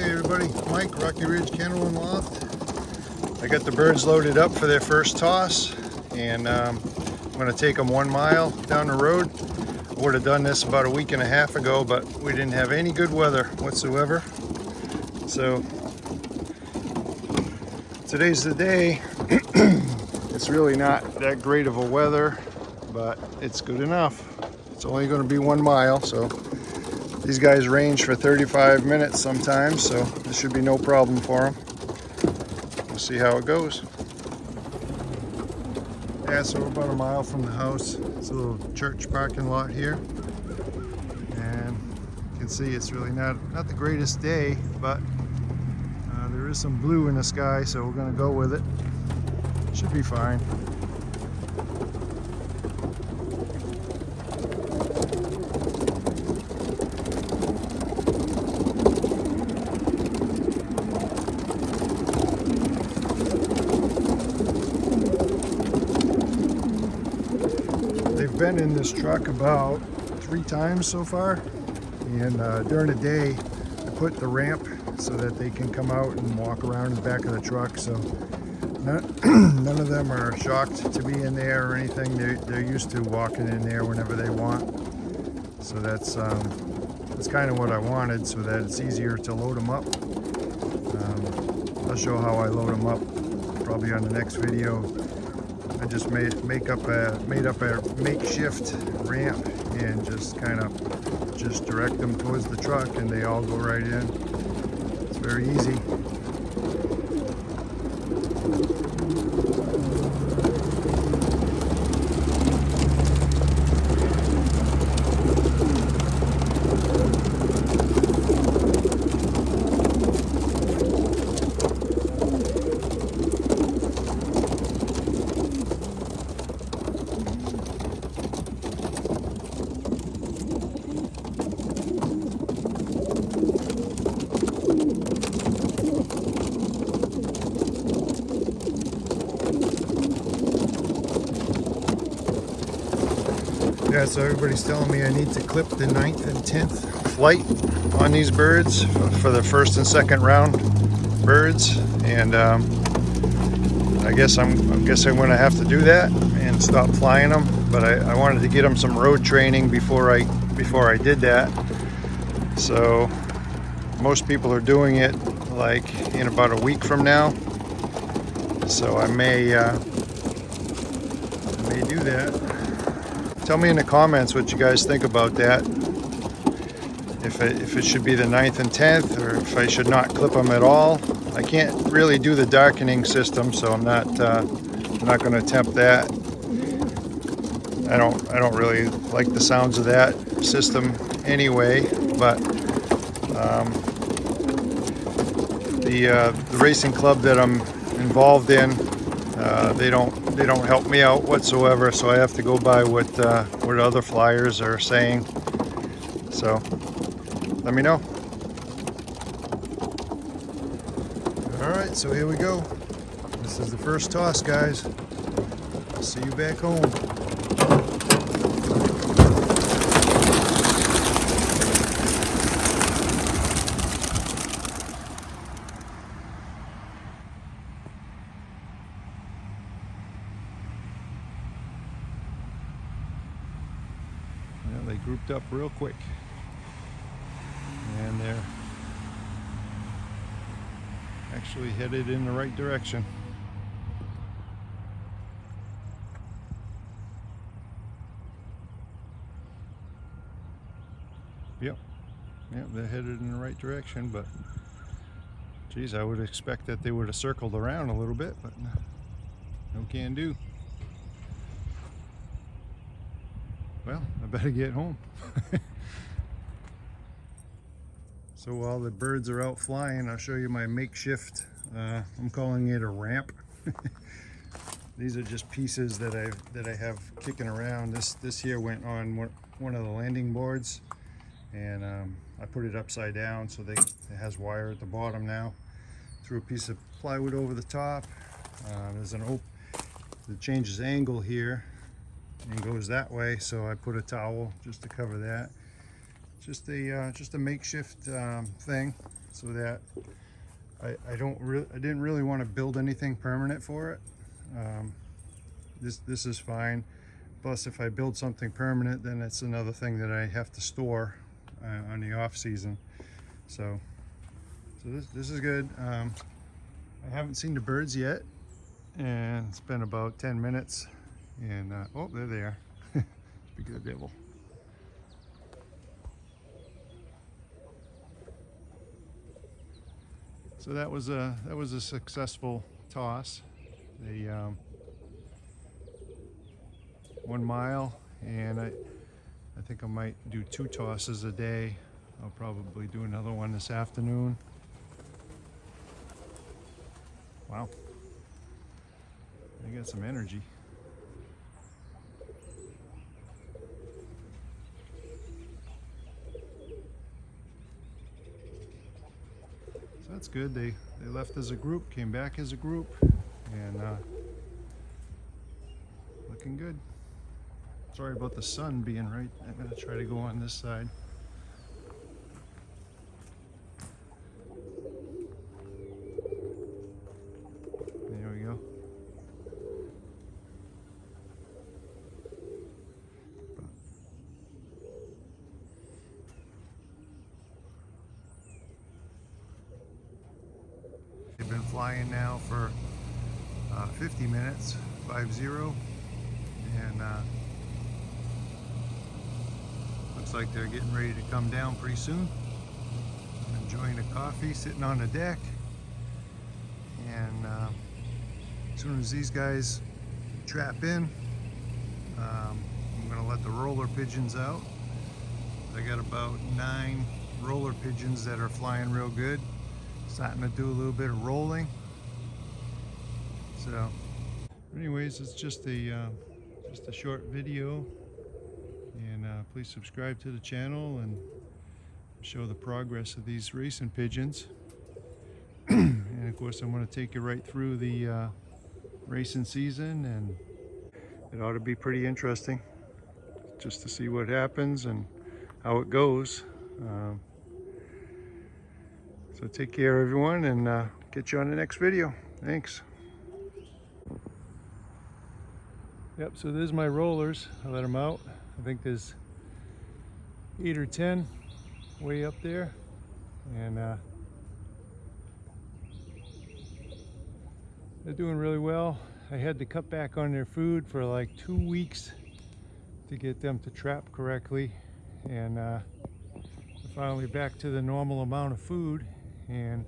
Hey everybody, Mike, Rocky Ridge Kennel and Loft. I got the birds loaded up for their first toss, and I'm going to take them 1 mile down the road. I would have done this about a week and a half ago, but we didn't have any good weather whatsoever. So today's the day. It's really not that great of a weather, but it's good enough. It's only going to be 1 mile, so these guys range for 35 minutes sometimes, so this should be no problem for them. We'll see how it goes. Yeah, so we're about 1 mile from the house. It's a little church parking lot here, and you can see it's really not the greatest day, but there is some blue in the sky, so we're going to go with it. Should be fine. They've been in this truck about 3 times so far, and during the day I put the ramp so that they can come out and walk around in the back of the truck, so none of them are shocked to be in there or anything. They're used to walking in there whenever they want, so that's kind of what I wanted, so that it's easier to load them up. I'll show how I load them up probably on the next video. I just made up a makeshift ramp and just direct them towards the truck, and they all go right in. It's very easy. Yeah, so everybody's telling me I need to clip the 9th and 10th flight on these birds for the first and second round birds, and I guess I'm going to have to do that and stop flying them. But I wanted to get them some road training before I did that. So most people are doing it like in about a week from now. So I may do that. Tell me in the comments what you guys think about that. If it should be the 9th and 10th, or if I should not clip them at all. I can't really do the darkening system, so I'm not going to attempt that. I don't really like the sounds of that system anyway. But the racing club that I'm involved in, they don't help me out whatsoever, so I have to go by what other flyers are saying. So let me know. Alright, so here we go. This is the first toss, guys. I'll see you back home. They grouped up real quick, and they're actually headed in the right direction. Yep, they're headed in the right direction, but geez, I would expect that they would have circled around a little bit, but no can do. Well, I better get home. So while the birds are out flying, I'll show you my makeshift, I'm calling it a ramp. These are just pieces that I have kicking around. This here went on one of the landing boards, and I put it upside down so it has wire at the bottom now. Threw a piece of plywood over the top. There's an open, it changes angle here and goes that way, so I put a towel just to cover that. just a makeshift thing, so that I didn't really want to build anything permanent for it. This is fine. Plus, if I build something permanent, then it's another thing that I have to store on the off season. So this is good. I haven't seen the birds yet, and it's been about 10 minutes. And oh, there they are. Speak of the devil. So that was a successful toss. They 1 mile, and I think I might do 2 tosses a day. I'll probably do another one this afternoon. Wow, they got some energy. So that's good. They left as a group, came back as a group, and looking good. Sorry about the sun being right. I'm going to try to go on this side. There we go. They've been flying now for 50 minutes, 5-0, and looks like they're getting ready to come down pretty soon. I'm enjoying a coffee, sitting on the deck, and as soon as these guys trap in, I'm going to let the roller pigeons out. I got about 9 roller pigeons that are flying real good, starting to do a little bit of rolling. So anyways, it's just a short video, and please subscribe to the channel and show the progress of these racing pigeons. And of course, I'm going to take you right through the racing season, and it ought to be pretty interesting just to see what happens and how it goes. So take care, everyone, and get you on the next video. Thanks. Yep, so there's my rollers. I let them out. I think there's 8 or 10 way up there, and they're doing really well. I had to cut back on their food for like 2 weeks to get them to trap correctly, and they're finally back to the normal amount of food, and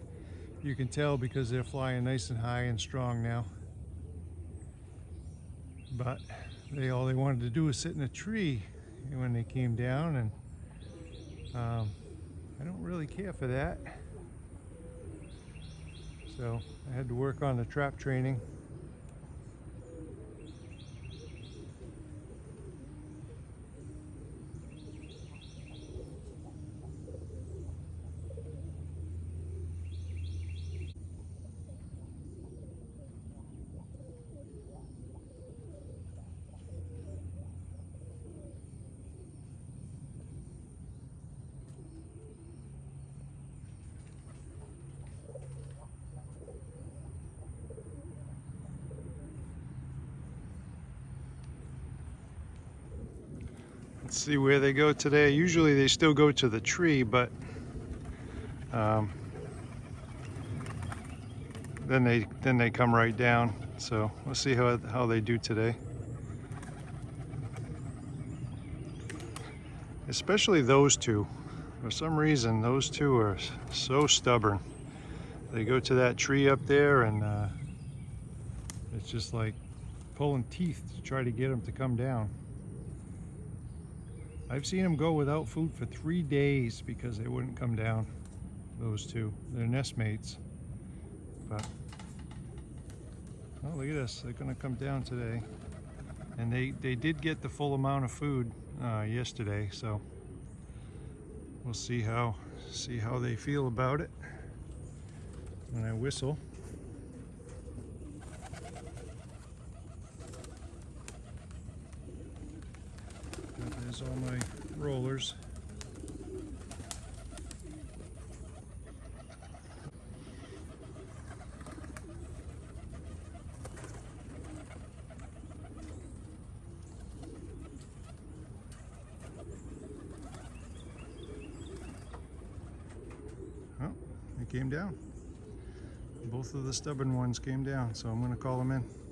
you can tell because they're flying nice and high and strong now. But all they wanted to do was sit in a tree when they came down, and I don't really care for that. So I had to work on the trap training. Let's see where they go today. Usually they still go to the tree, but then they come right down. So we'll see how they do today. Especially those two. For some reason, those two are so stubborn. They go to that tree up there, and it's just like pulling teeth to try to get them to come down. I've seen them go without food for 3 days because they wouldn't come down. Those two, they're nest mates. But oh, look at this! They're gonna come down today, and they did get the full amount of food yesterday. So we'll see how they feel about it when I whistle. There's all my rollers. came down. Both of the stubborn ones came down, so I'm going to call them in.